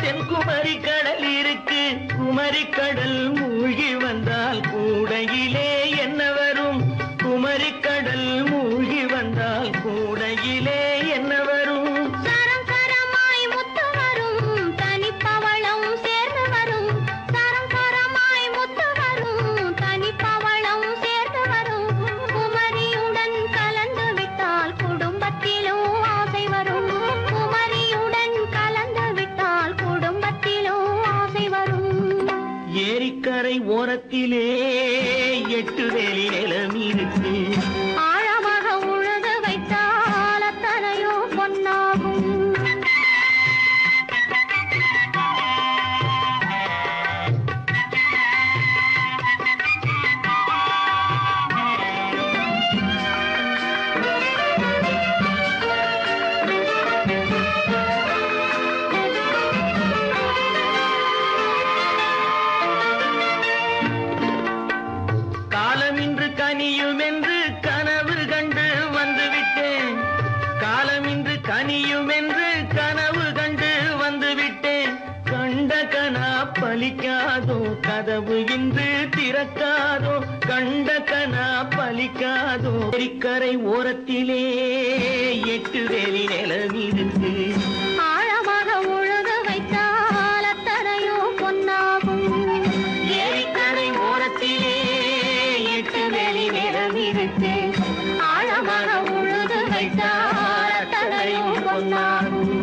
தென்குமரி கடல் இருக்கு. குமரி கடல் மூழ்கி வந்தால் கூடையிலே என்ன வரும்? குமரி கடல் மூழ்கி வந்தால் கூடையிலே என்ன வரும்? சரம் சரமாய் முத்து வரும் தனிப்பவளம் சேர்ந்து வரும். சரம் சரமாய் முத்து வரும் தனிப்பவளம் சேர்ந்து வரும். குமரியுடன் கலந்து விட்டால் குடும்பத்திலும் ஆசை வரும். குமரியுடன் கலந்து விட்டால் குடும்பத்திலும் ஆசை வரும். ஏரிக்கரை ஓரத்திலே 8 வேலி நிலம் இருக்கு. ஆழமாக உழுது வைத்தால் அத்தனையோ பொன்னாகும். காலமின்று கனியும் என்று கனவு கண்டு வந்துவிட்டேன். காலமின்று கனியும் என்று கனவு கண்டு வந்துவிட்டேன். கண்ட கனா பலிக்காதோ கதவு இன்று திறக்காதோ. கண்ட கனா பலிக்காதோ. ஏரிக்கரை ஓரத்திலே 8 வேலி நிலம் இருக்கு. ஆழமாக உழுது வைத்தால் அத்தனையோ பொன்னாகும். ஏரிக்கரை ஓரத்திலே 8 வேலி நிலம் இருக்கு. ஆழமாக உழுது வைத்தால் அத்தனையோ பொன்னாகும்.